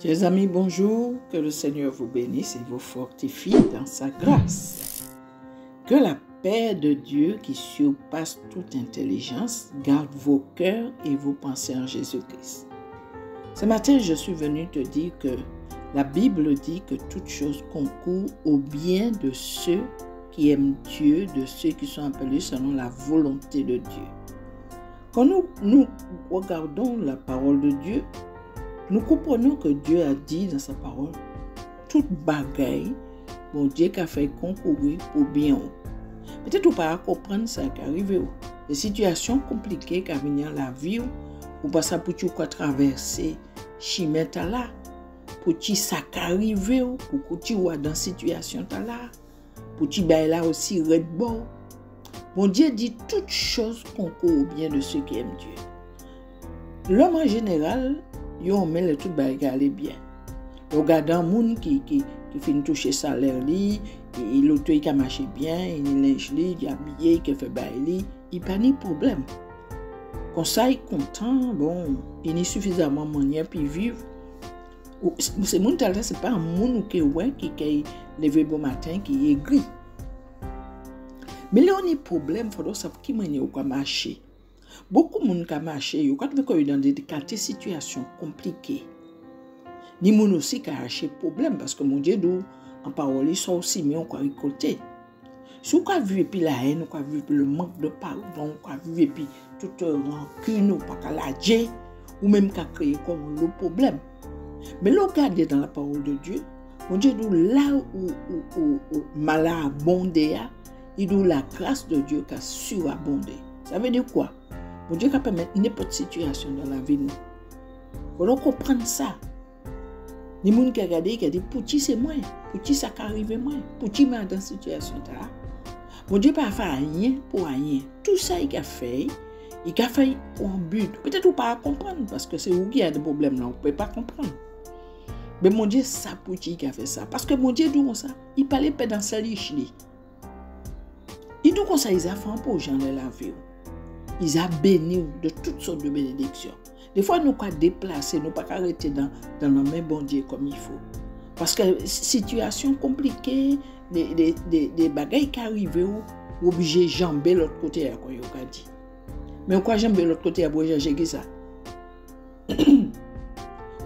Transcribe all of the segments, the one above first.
Chers amis, bonjour. Que le Seigneur vous bénisse et vous fortifie dans sa grâce. Que la paix de Dieu qui surpasse toute intelligence garde vos cœurs et vos pensées en Jésus-Christ. Ce matin, je suis venu te dire que la Bible dit que toute chose concourt au bien de ceux qui aiment Dieu, de ceux qui sont appelés selon la volonté de Dieu. Quand nous regardons la parole de Dieu, nous comprenons que Dieu a dit dans sa parole, toute bagaille, bon Dieu qui a fait concourir pour bien. Peut-être qu'on ne peut pas comprendre ça qui arrive. Les situations compliquées qui viennent dans la vie, ou pas ça pour tu traverser, chimeta là, pour tu ça qui arrive, pour que tu sois dans la situation là, pour tu sois là aussi red bon. Bon Dieu dit toutes choses concourent au bien de ceux qui aiment Dieu. L'homme en général, on met le tout aller bien. Regardant moun qui finit toucher salaire li, l'autre qui a marché bien, il linge li, il habillé, qui fait bailler, il pas ni problème. Quand ça il content, bon, il est suffisamment moyen puis vivre. C'est moun talent, c'est pas un moun qui levé bon matin qui est gris. Mais là on a problème, faut savoir qui manie ou quoi marcher. Beaucoup de gens qui marché, quand vous êtes dans des situations compliquées, ni moun aussi qui a acheté problème parce que mon Dieu en parole ils sont aussi mais on quoi récolter. Si vous avez vu puis la haine, vous avez vu le manque de pardon, vous avez vu puis toute rancune ou pas la Dieu ou même qui a créé comme le problème. Mais là regardez dans la parole de Dieu, mon Dieu dit là où mal a abondé, il dit la grâce de Dieu qui a surabondé. Ça veut dire quoi? Bon Dieu qui permet n'importe situation dans la vie. Faut donc comprendre ça. Les gens qui regardent, qui disent, pour qui c'est moi? Pour qui ça arrive moi? Pour qui m'a dans cette situation là? Bon Dieu pas fait rien pour rien. Tout ça il a fait pour un but. Peut-être vous pas comprendre parce que c'est vous qui a des problèmes là, vous pouvez pas comprendre. Mais mon Dieu ça pour qui a fait ça? Parce que mon Dieu dit comme ça, il parlait pas dans sa liche. Il dit comme ça ils a fait pour gens de la vie. Ils ont béni de toutes sortes de bénédictions. Des fois, nous ne pouvons pas déplacer, nous ne pouvons pas arrêter dans le même bon Dieu comme il faut. Parce que situation compliquée, des bagailles qui arrivent, vous obligez de jamber l'autre côté, comme il a dit. Mais pourquoi jamber l'autre côté, pour changer ça?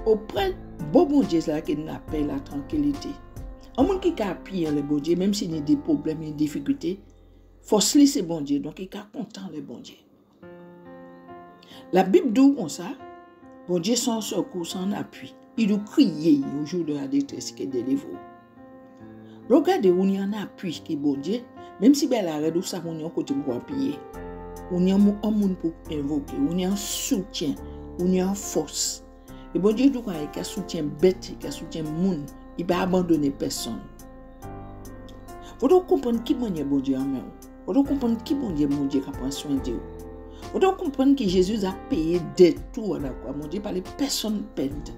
Auprès bon Dieu, c'est là qu'il nous appelle la tranquillité. Un monde qui a appuyé le bon Dieu, même s'il y a des problèmes et des difficultés, force-lui c'est bon Dieu, donc il est content le bon Dieu. La Bible dit comme ça, bon Dieu sans secours, sans appui. Il doit crier au jour de la détresse qui est délivré. Regardez où il y a un appui qui est bon Dieu, même si elle a réduit ça, on y a un côté pour appuyer. On y a un monde pour invoquer, on y a un soutien, on y a une force. Et bon Dieu, il y a un soutien bête, il y a un soutien monde, il ne va pas abandonner personne. Il faut donc comprendre qui est bon Dieu en main. Il faut donc comprendre qui est bon Dieu qui prend soin de Dieu. Vous devez comprendre que Jésus a payé des tours à la croix. Mon Dieu, par les personnes peintes.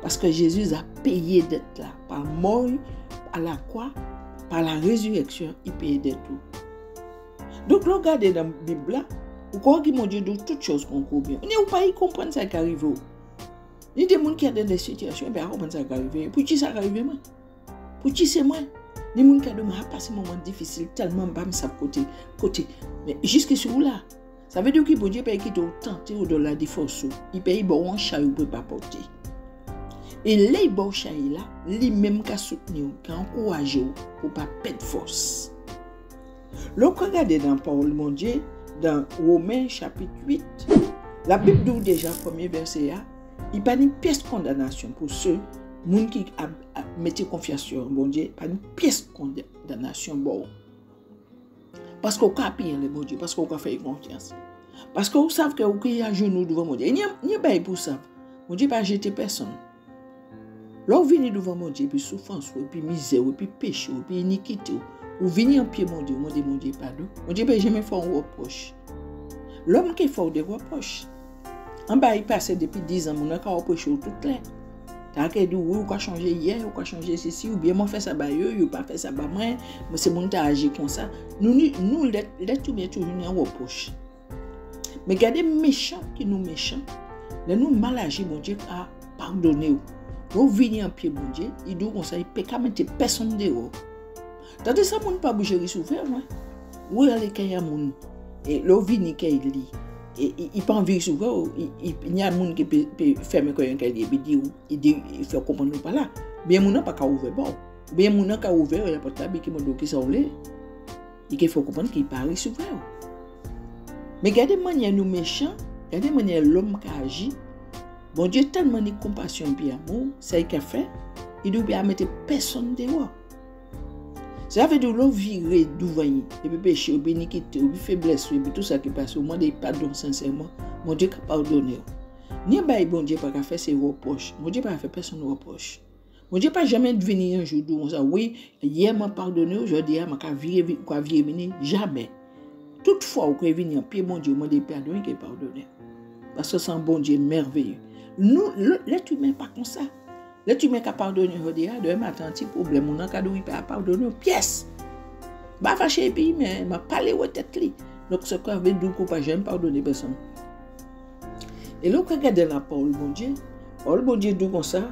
Parce que Jésus a payé des là. Par mort à la croix, par la résurrection, il paye des tours. Donc, regardez dans la Bible là, vous croyez que mon Dieu dit toutes choses qu'on comprend bien. Vous ne pouvez pas comprendre ça qui arrive. Il y a des gens qui sont dans des situations, ils ne peuvent pas comprendre ça qui arrive. Pour qui ça arrive moi? Pour qui c'est moi? Les gens qui ont passé un moment difficile, tellement bas, ça côté. Mais jusque sur là. Ça veut dire que bon Dieu paye qui doit tenter au-delà des forces. Il paye bon un chat, il ne peut pas porter. Et les bons chats là, lui-même qui a soutenu, qui a encouragé pour ne pas perdre force. Lorsque vous regardez dans la parole de Dieu, dans Romains chapitre 8, la Bible dit déjà, premier verset, il n'y a pas une pièce de condamnation pour ceux qui mettent confiance sur bon Dieu, pas une pièce de condamnation. Bon. Parce qu'on a payé le bon Dieu, parce qu'on a fait confiance. Parce que vous savez que vous êtes à genoux devant mon Dieu. Il n'y a pas pour ça. Mon Dieu n'a pas jeté personne. Là, vous venez devant mon Dieu, puis souffrance, puis misère, puis péché, puis iniquité. Vous venez en pied, mon Dieu, pardon. Mon Dieu n'a jamais fait un reproche. L'homme qui fait des reproches, en bas, il passe depuis 10 ans, mon a reproché tout clair. T'as qu'à dire, oui, ou quoi changer hier, ou quoi changer ceci, ou bien moi fait ça, ou pas fait ça, moi, mais c'est mon temps agi comme ça. Nous, l'être bien toujours un reproche. Mais regardez, méchants qui nous méchants, nous mal agi, mon Dieu a pardonné. Vous venez en pied, bon Dieu, il dit comme ça, il peut pas mettre personne dehors. Tandis ça, mon pas bouger souvent, hein. Où aller qu'il y a mon et l'eau vini qu'il lit. Et il pas envie souvent, il y a mon qui peut fermer quand il dit il fait comprendre pas là. Bien mon pas qu'à ouvrir bon. Bien mon qu'à ouvrir la porte qui me doit qui ça ouvert. Il faut comprendre qu'il parle souvent. Mais regardez manière nous méchants, regardez manière l'homme qui agit. Bon Dieu tellement de compassion et amour, ça qu'il a fait, il doit bien mettre personne dehors. Ça veut dire l'on virer devant et puis péché, ou bien iniquité, ou bien faiblesse, ou bien tout ça qui passe, au moins des pardons sincèrement, mon Dieu qui pardonne. Ni un bon Dieu pas faire ses reproches. Mon Dieu pas faire personne reproche. Mon Dieu pas jamais venir un jour où on dit oui, hier m'a pardonné, aujourd'hui m'a virer jamais. Toutefois, au quand venir pied mon Dieu m'a dit pardonner qui pardonner. Parce que c'est un bon Dieu merveilleux. Nous l'être humain pas comme ça. L'être humain qui pardonne aujourd'hui, de matin un petit problème, on a cadeau il pas pardonner une pièce. Ba fâché puis mais m'a parlé au tête li. Donc ce qu'on veut dire qu'on pas jamais pardonner personne. Et là, quand on regarde la parole bon Dieu dit comme ça,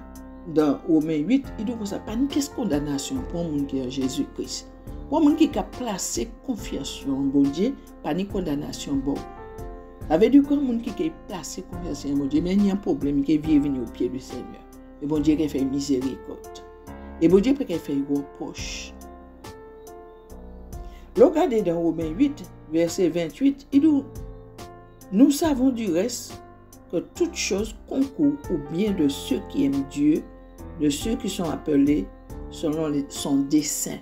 dans Romains 8, il dit comme ça, pas une pièce de condamnation pour un monde qui est en Jésus-Christ. Pour un monde qui a placé confiance en bon Dieu, pas une condamnation bon. Ça veut dire qu'un monde qui a placé confiance en bon Dieu, mais il y a un problème qui vient venir au pied du Seigneur. Et bon Dieu qui fait miséricorde. Et bon Dieu peut faire reproche. Regardez dans Romains 8, verset 28, il dit, nous savons du reste que toute chose concourt au bien de ceux qui aiment Dieu, de ceux qui sont appelés selon son dessein.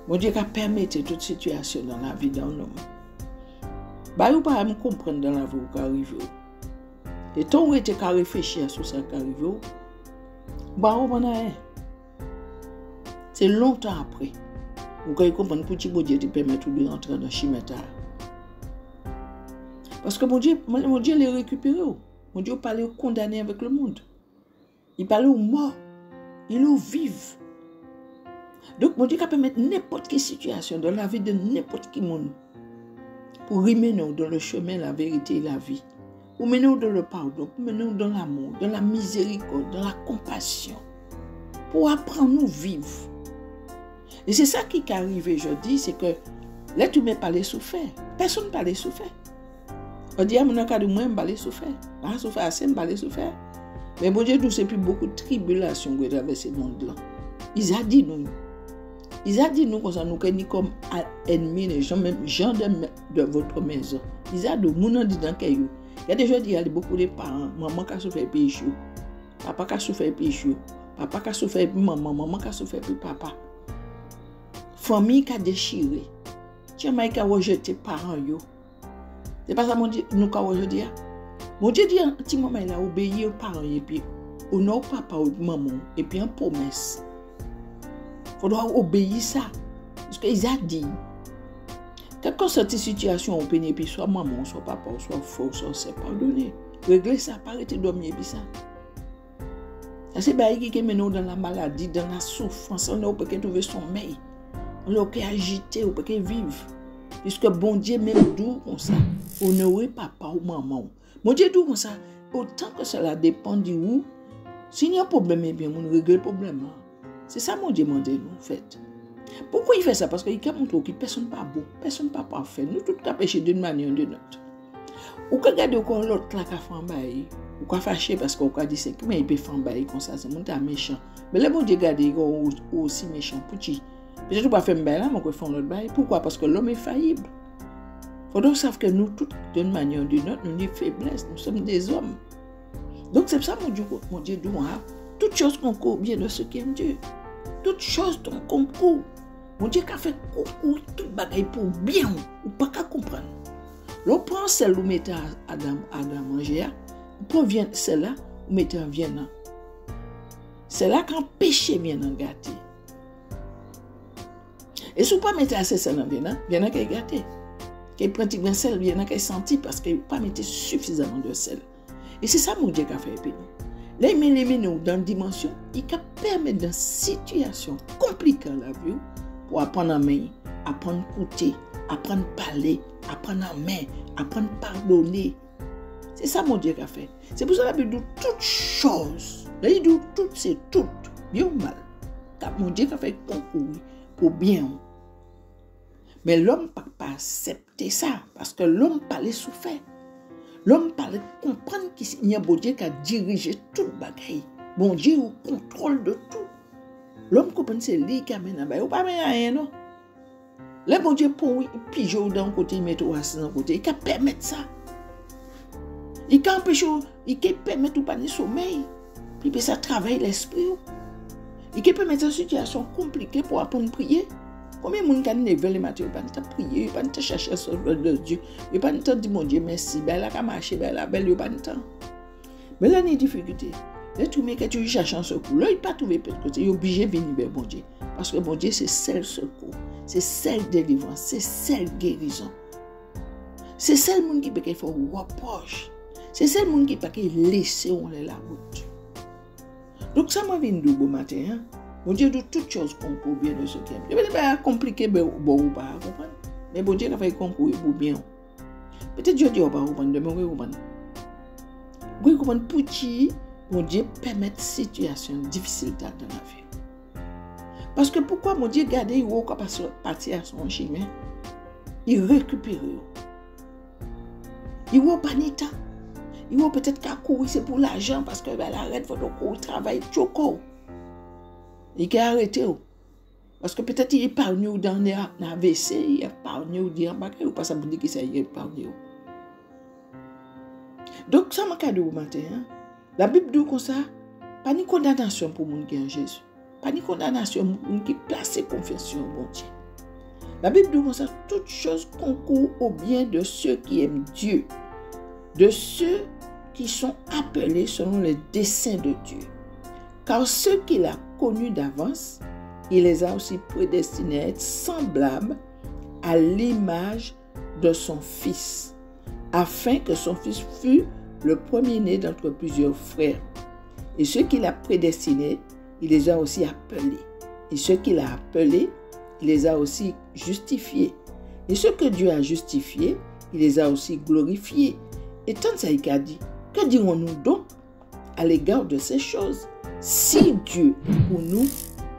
Mon Dieu a permis toute situation dans la vie d'un homme. Bah, vous ne pouvez pas comprendre dans la vie qui arrive. Et tant que vous avez réfléchi à ce qui arrive, bah, vous ne c'est longtemps après. Vous pouvez comprendre que mon Dieu te permet de rentrer dans le chimètre. Parce que mon Dieu les récupéré. Mon Dieu parlait aux condamnés avec le monde. Il parlait aux morts. Il aux vivent. Donc mon Dieu peut mettre n'importe quelle situation dans la vie de n'importe qui monde pour remettre dans le chemin la vérité et la vie. Pour mener dans le pardon, pour mener dans l'amour, dans la miséricorde, dans la compassion. Pour apprendre à nous vivre. Et c'est ça qui est arrivé aujourd'hui, c'est que l'être humain parlait souffert. Personne ne parlait souffert. On dit, mon cas de moi, je vais souffrir. Je souffrir assez, je vais souffrir. Mais bon Dieu, nous, c'est plus beaucoup de tribulations que dans ce monde-là. Ils ont dit nous. Ils ont dit nous comme ça, nous sommes comme ennemis, les gens de votre maison. Ils ont dit, nous dit dans caillou. Il y a des gens qui disent, beaucoup de parents, maman qui a souffert puis chou, papa qui a souffert puis chou, papa qui a souffert puis maman, maman qui a souffert puis papa. Famille qui a déchiré. Tu as qui a rejeté parents yo. C'est pas ça mon Dieu nous avons aujourd'hui. Mon Dieu dit un petit moment il a obéi aux parents et puis honneur papa ou maman et puis en promesse. Il faudra obéir ça parce qu'ils ont dit quelle que soit cette situation on peut et puis soit maman soit papa soit faux soit c'est pardonner. Régler ça pas arrêter dormir puis ça. Ça c'est bail qui mène dans la maladie dans la souffrance on peut trouver sommeil. On peut agiter on peut vivre. Puisque bon Dieu même d'où comme ça, honorer papa ou maman. Mon Dieu d'où comme ça, autant que cela dépend de où, s'il y a un problème, eh bien, on règle le problème. C'est ça mon Dieu m'a dit, nous, en fait. Pourquoi il fait ça? Parce qu'il a montré que personne n'est pas bon, personne n'est pas parfait. Nous, tous cas péché d'une manière ou d'une autre. Ou quand regarder encore l'autre là qui a fait un bail, ou quand fâché parce qu'on a dit c'est que mais il peut faire un bail comme ça, c'est mon Dieu méchant. Mais là, mon Dieu regarde, il est aussi méchant, petit. Peut-être pas faire un bail là, mais on peut faire un autre bail. Pourquoi? Parce que l'homme est faillible. Il faut donc savoir que nous, toutes, d'une manière ou d'une autre, nous avons des faiblesses, nous sommes des hommes. Donc c'est ça, mon Dieu, d'où on a. Toutes choses concourent bien de ceux qui aiment Dieu. Toutes choses concourent. Mon Dieu qui a fait concours, tout bagaille pour bien, ou pas qu'à comprendre. L'on prend celle où mettez Adam manger, on prend celle-là, où mettez un viande. C'est là quand péché vient en gâter. Et si vous ne pas mettre assez celle dans viande, viande qui est gâté. Qui pratiquement sel, viande qui est senti parce qu'il ne pas mettre suffisamment de sel. Et c'est ça mon Dieu qui a fait pour nous. Là, il met nous dans une dimension, il permet dans une situation compliquée dans la vie pour apprendre à main, apprendre à écouter, apprendre à parler, apprendre à main, apprendre à pardonner. C'est ça mon Dieu qui a fait. C'est pour ça que la Bible dit toutes choses Là, il dit tout, c'est tout, bien ou mal. Car mon Dieu a fait concourir pour bien. Mais l'homme n'a pas accepté ça, parce que l'homme parlait souffert. L'homme parlait comprendre qu'il y a bon Dieu qui a dirigé tout le bagaille. Bon Dieu au contrôle de tout. L'homme comprend c'est lui qui amène à bas. Il pas rien, non? Là, bon Dieu, pour pigeon d'un côté, il met tout assis d'un côté. Il peut permettre ça. Il peut empêcher, il peut permettre ou pas de sommeil. Puis il peut ça travailler l'esprit. Il peut permettre une situation compliquée pour apprendre à prier. Combien de gens qui levé le matin, ils ne peuvent pas prier, ils ne peuvent pas chercher la sauvegarde de Dieu, ils ne peuvent pas dire mon Dieu merci, ben là, qu'à marcher, ben là, ben, ils n'ont pas de temps. Mais là, il y a des difficultés. Là, tu mets que tu cherches un secours. Là, il ne peut pas trouver de côté. Il est obligé de venir vers mon Dieu. Parce que mon Dieu, c'est seul secours. C'est seul délivrance. C'est seul guérison. C'est seul monde qui peut faire reproche. C'est seul monde qui peut laisser on la route. Donc, ça m'a vu un bon matin. Hein? Mon Dieu, de toutes choses concourt bien de ce qui aime. Il n'est pas compliqué, bon ou pas, comprendre. Mais bon Dieu, il a fait concourir pour bien. Peut-être Dieu dit, on va comprendre, demain, on va comprendre. Vous comprenez, pour qui, mon Dieu, permettre situation difficile dans la vie. Parce que pourquoi mon Dieu garde, il va partir à son chemin, il récupère. Il va pas de temps. Il va peut-être qu'à courir, c'est pour l'argent, parce que ben, arrête, il faut courir, travailler, choco. Il a arrêté. Parce que peut-être il épargne dans l'AVC, il épargne dans le ou pas ça pour dire qu'il a épargné. Donc, ça m'a dit au matin. Hein? La Bible dit comme ça, pas de condamnation pour les gens qui ont Jésus. Pas de condamnation pour les gens qui placent confiance au bon Dieu. La Bible dit comme ça, toutes choses concourent au bien de ceux qui aiment Dieu, de ceux qui sont appelés selon les desseins de Dieu. Car ceux qu'il a connus d'avance, il les a aussi prédestinés à être semblables à l'image de son Fils, afin que son Fils fût le premier-né d'entre plusieurs frères. Et ceux qu'il a prédestinés, il les a aussi appelés. Et ceux qu'il a appelés, il les a aussi justifiés. Et ceux que Dieu a justifiés, il les a aussi glorifiés. Et tant ça, il a dit, que dirons-nous donc à l'égard de ces choses? Si Dieu est pour nous,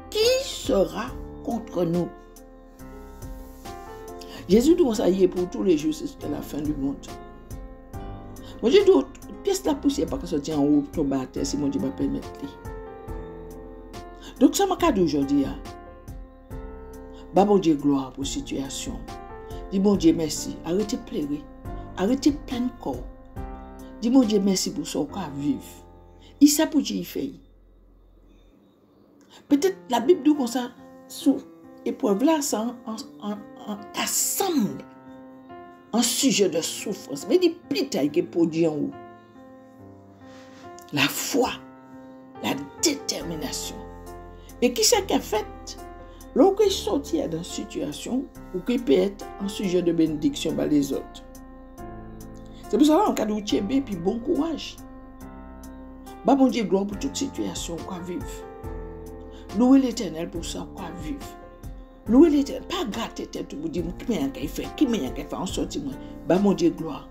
qui sera contre nous? Jésus dit ça y est pour tous les jours jusqu'à la fin du monde. Moi je dis, pièce la poussière pas que ça tient en haut, tomber à terre si mon Dieu va permettre. Donc ça m'a dit aujourd'hui, bah bon Dieu gloire pour la situation. Dis bon Dieu merci, arrêtez de pleurer, arrêtez de plaindre corps. Dis mon Dieu merci pour ce qu'on a vivre. Il sait pour Dieu il fait. Peut-être la Bible dit comme ça, sous épreuve là, ça assemble un sujet de souffrance. Mais dit plus tard que pour Dieu en haut. La foi, la détermination. Et qui c'est qui a fait? Lorsqu'il sortit dans une situation où il peut être un sujet de bénédiction par les autres. C'est pour ça en cas de tchébé puis bon courage. Bah bon Dieu gloire pour toute situation qu'on vivre. Louez l'Éternel pour ça qu'on vivre. Louez l'Éternel, pas gratter tête pour dire qui m'a fait, en sortir moi. Bah mon Dieu gloire.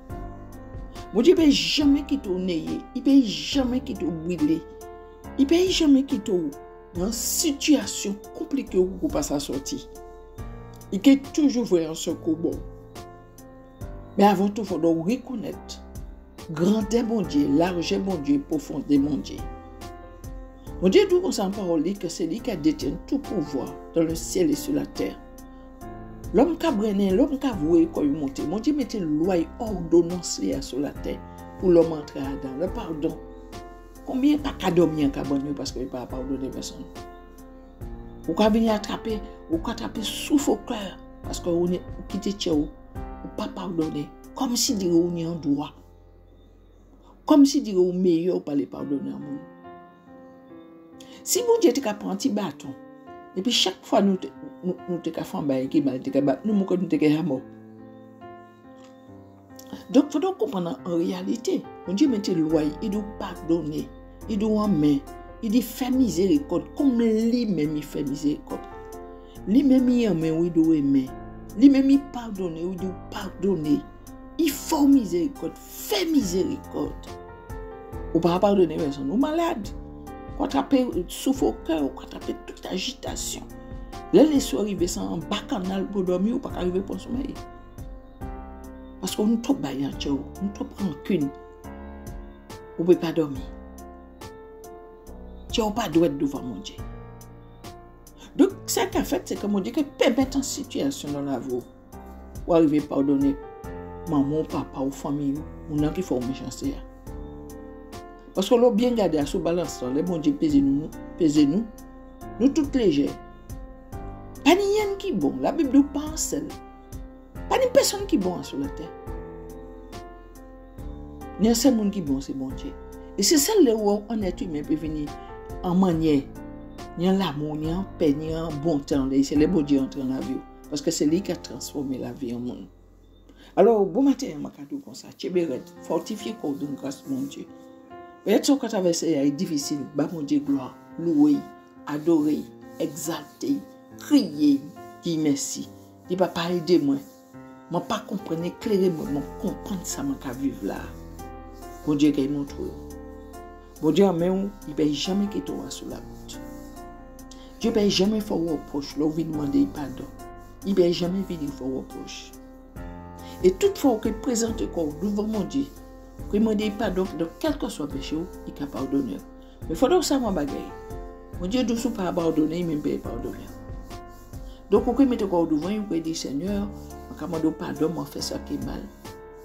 Mon Dieu peut jamais quitter au nez, il peut jamais quitter au brûler. Il peut jamais quitter dans une situation compliquée où vous pas sortir. Il peut toujours voir un secours bon. Mais avant tout, il faut reconnaître grandeur mon Dieu, largeur mon Dieu, profondeur mon Dieu. Mon Dieu dit en parole que c'est lui qui détient tout pouvoir dans le ciel et sur la terre. L'homme qui a brûlé, l'homme qui a voué quand il monte, mon Dieu mettait loi et ordonnance sur la terre pour l'homme entrer dans le pardon. Combien pas qu'à dormir qu'à bonne parce qu'il ne peut pas pardonner personne. Ou qu'à venir attraper, ou qu'à attraper souffle au cœur parce que vous quittez Tchéo, ou pas pardonner. Comme si vous êtes en droit. Comme si vous êtes meilleur pour les pardonner à vous. Si vous Dieu te prend un petit bâton, et puis chaque fois nous te fait un bail qui mal te bat, nous te mort. Donc il faut comprendre en réalité, mon Dieu mette loi, il doit pardonner, il doit en main, il dit fait miséricorde comme lui-même il fait miséricorde. Lui-même il aime, il doit aimer. Lui-même il pardonne, il doit pardonner. Il faut miséricorde, fait miséricorde. Ou pas pardonner personne, ou malade. Qu'on attraper souffle au cœur, qu'on attraper toute agitation. Là, les soirs arrivent sans bacchanal pour dormir ou pas arriver pour sommeil. Parce qu'on nous trop baillant, nous trop rancune. On ne peut pas dormir. Tu n'as pas droit devant mon Dieu. Donc, ce qu'a fait, c'est que mon Dieu permet une situation dans la vie pour arriver à pardonner maman, papa ou famille ou non qui font méchanceté. Parce que l'on bien gardé à ce balance, les bon Dieu pesez nous toutes légers. Pas ni rien qui est bon, la Bible nous parle seule. Pas ni personne qui est bon sur la terre. Ni un seul monde qui est bon, c'est bon Dieu. Et c'est celle où on est humain peut venir en manière, ni en l'amour, ni en paix, ni en bon temps. C'est le bon Dieu entré dans la vie. Parce que c'est lui qui a transformé la vie en monde. Alors, bon matin, je vais comme ça. Tchéberet, fortifié corps d'une grâce, mon Dieu. Peut-être que quand c'est difficile, bah mon Dieu, gloire, louer, adorer, exalter, crier, dire merci. Dis papa, aidez-moi. Je ne pas comprendre, éclairez-moi, je comprendre ça, je vais vivre là. Bon Dieu, qu'il montre. Bon Dieu, il ne peut jamais quitter sur la route. Dieu ne peut jamais faire reproche, là, il demander pardon. Il ne peut jamais venir faire reproche. Et toutefois, qu'il présente le corps devant mon Dieu, qu'il demande pardon, donc quel que soit le péché, il peut pardonner. Mais il faut savoir bagaille. Mon Dieu ne peut pas pardonner, il ne peut pas pardonner. Donc, quand il met le corps devant, il peut dire Seigneur, je demande pardon, je fais ça qui est mal.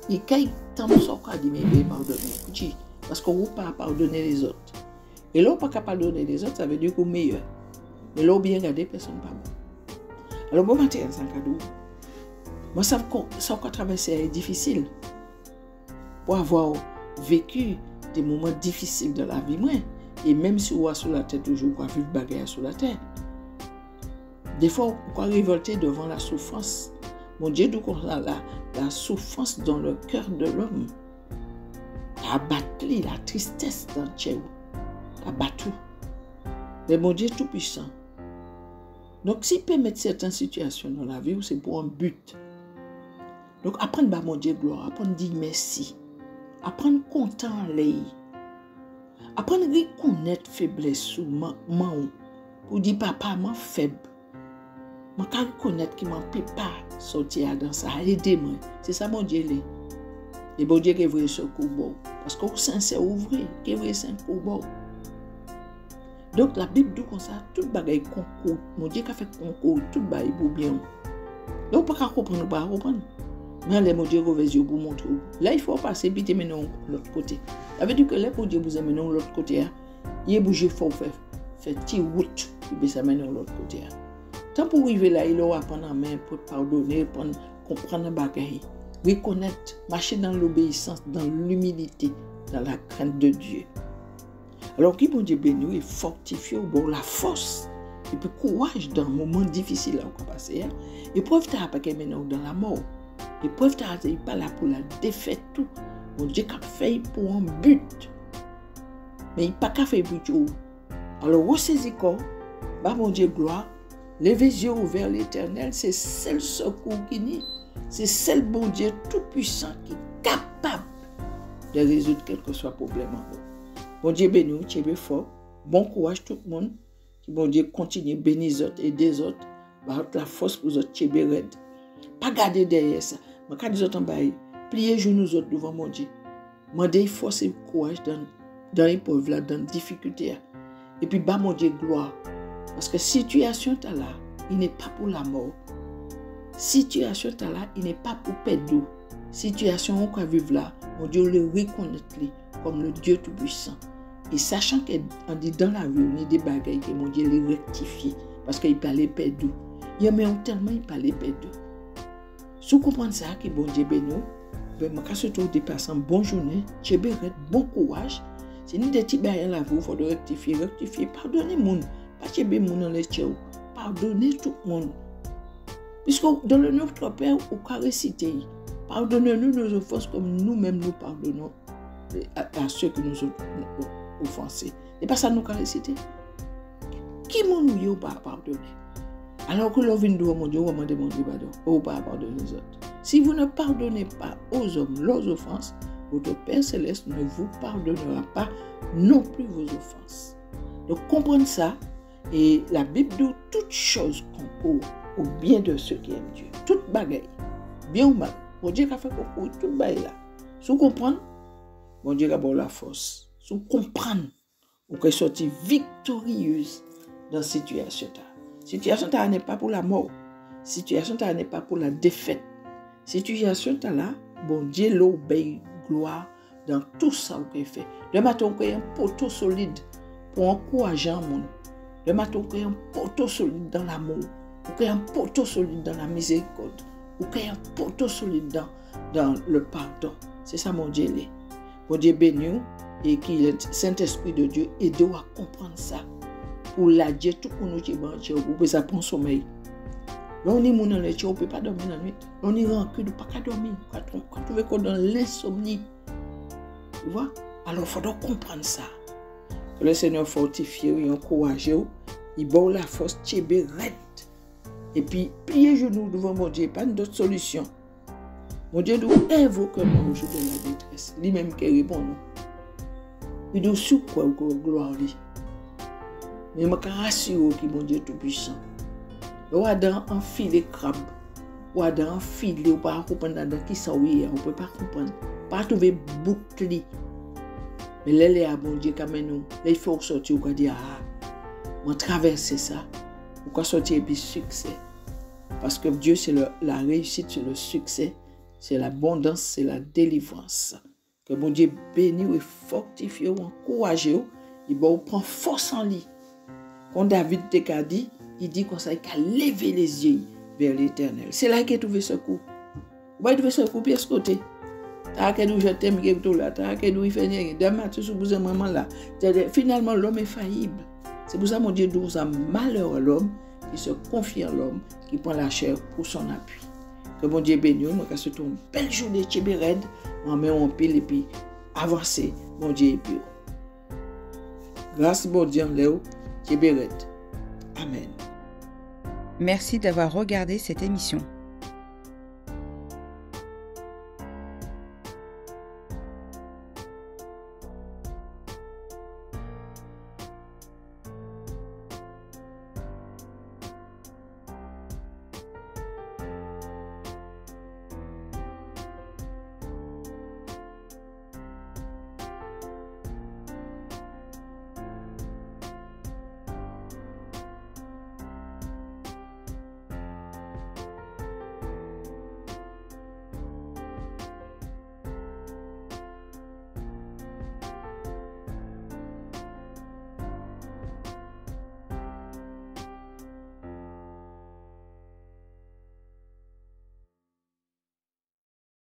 Et quand il tente son corps, il dit, mais il peut pardonner. Parce qu'on ne peut pas pardonner les autres. Et là, on ne peut pas pardonner les autres, ça veut dire qu'on est meilleur. Mais là, on bien regarder, personne ne pas bon. Alors, bon matin, c'est un cadeau. Moi, ça qu'on traverse est difficile. Pour avoir vécu des moments difficiles dans la vie, moi. Et même si on est sur la tête toujours, on vivre bagarre sur la terre. Des fois, on est révolté devant la souffrance. Mon Dieu, d'où on a la souffrance dans le cœur de l'homme. La batterie, la tristesse dans le cœur. La battu. Mais mon Dieu est tout puissant. Donc, s'il permet certaines situations dans la vie, c'est pour un but. Donc, apprendre à mon Dieu gloire, apprendre à dire merci, apprendre à content l'œil, apprendre à reconnaître faiblesse ou manque, pour dire papa, je suis faible. Je peux reconnaître qu'il ne peut pas sortir dans ça, aidez-moi. C'est ça mon Dieu. Et bon Dieu qui est vrai ce coup. Parce que c'est sincère ouvrir, qui est vrai c'est un coup. Donc la Bible dit comme ça, tout bagaille concours. Mon Dieu qui a fait concours, tout bagaille pour bien. Donc on ne peut pas comprendre, on ne peut pas comprendre. Mais les mon Dieu revêt les yeux pour montrer. Là il faut passer vite maintenant de l'autre côté. Ça veut dire que les mon Dieu vous amène de l'autre côté. Il est bougé fort, fait petit route, puis ça amène de l'autre côté. Tant pour arriver là, il aura prendre en main pour pardonner, pour comprendre le bagaille. Reconnaître, marcher dans l'obéissance, dans l'humilité, dans la crainte de Dieu. Alors, qui bon Dieu béni et fortifié au bord la force et puis courage dans un moment difficile à passer. Et preuve t'as pas qu'elle maintenant dans la mort. Et preuve t'as pas là pour la défaite tout. Mon Dieu a fait pour un but. Mais il pas qu'à faire pour tout. Alors, ressaisis quoi? Bah mon Dieu gloire. Levez les yeux vers l'Éternel, c'est seul secours qui nie. C'est seul bon Dieu tout-puissant qui est capable de résoudre quel que soit le problème. Bon Dieu béni, tu es fort. Bon courage tout le monde. Bon Dieu continue à bénir les autres et des autres. La force pour les autres, tu es raide. Pas garder derrière ça. Mais quand les autres en bas, pliez genoux nous autres devant mon Dieu. Mandez force et courage dans l'épreuve, dans la difficulté. Et puis, bah mon Dieu, gloire. Parce que situation est là, il n'est pas pour la mort. Situation est là, il n'est pas pour perdre. Situation qu'on vivre là, mon Dieu le reconnaît comme le Dieu tout-puissant. Et sachant qu'on dit dans la vie, on a des bagailles que mon Dieu les rectifie. Parce qu'il parlait perdre. Il y a même tellement il parlait perdre. Si vous comprenez ça, que bon Dieu béni, ben moi quand je trouve des passants, bonne journée, bon courage. C'est ni des petits bagailles là, il faut rectifier, pardonnez-moi. Pas que bien mon dans les tchèques, pardonnez tout le monde. Puisque dans le Notre Père, on a récité, pardonnez-nous nos offenses comme nous-mêmes nous pardonnons à ceux qui nous ont offensés. Et pas ça nous avons récité. Qui nous pas pardonné? Alors que l'on vient de mon Dieu, on m'a demandé pardon, ou pas pardonner les autres. Si vous ne pardonnez pas aux hommes leurs offenses, votre Père Céleste ne vous pardonnera pas non plus vos offenses. Donc, comprendre ça. Et la Bible dit toutes choses concourent au bien de ceux qui aiment Dieu. Toute bagaille, bien ou mal. Bon Dieu a fait concours, toute bagaille là. Si vous comprenez, bon Dieu a bon la force. Si vous comprenez, vous pouvez sortir victorieuse dans cette situation. La situation n'est pas pour la mort. La situation n'est pas pour la défaite. La situation là, bon Dieu l'obéit gloire dans tout ça que vous fait. Le matin, vous avez un poteau solide pour encourager le monde. Le matin, vous avez un poteau solide dans l'amour. Vous avez un poteau solide dans la miséricorde. Vous avez un poteau solide dans le pardon. C'est ça, mon Dieu. Mon Dieu béni et qui le Saint-Esprit de Dieu aide-vous à comprendre ça. Pour la Dieu, tout pour nous qui est bon, vous pouvez prendre sommeil. Là, on est mon dans les on ne peut pas dormir la nuit. On est rancune, on ne peut pas dormir. Quand on veut dans l'insomnie. Tu vois? Alors, il faut donc comprendre ça. Que le Seigneur fortifie, il encourage, il bat la force, tchébé, raide. Et puis, plier genoux devant mon Dieu, pas d'autre solution. Mon Dieu doit invoquer moi au jour de la détresse. Lui-même qui répond nous. Il doit sous quoi gloire lui. Mais je me rassure que mon Dieu est tout puissant. Ou Adam enfile crabe. Ou Adam enfile, ou pas comprendre qui ça oui, on ne peut pas comprendre. Pas trouver bouclier. Mais là, les bon Dieu quand même nous, là il faut sortir ou dire on traverse ça. Pourquoi sortir et puis succès? Parce que Dieu c'est la réussite, c'est le succès, c'est l'abondance, c'est la délivrance. Que mon Dieu bénisse et fortifie, encourage, il va prendre force en lui. Quand David te dit, il dit comme ça, il a levé les yeux vers l'Éternel. C'est là qu'il a trouvé ce coup. Il va trouver ce coup pied ce côté. Finalement, l'homme est faillible. C'est pour ça que mon Dieu nous a malheur à l'homme qui se confie à l'homme, qui prend la chair pour son appui. Que mon Dieu bénisse, moi, c'est une belle journée, Tchébéred, on met en pile et puis avancer, mon Dieu est pur. Grâce mon Dieu, Léo, Tchébéred. Amen. Merci d'avoir regardé cette émission.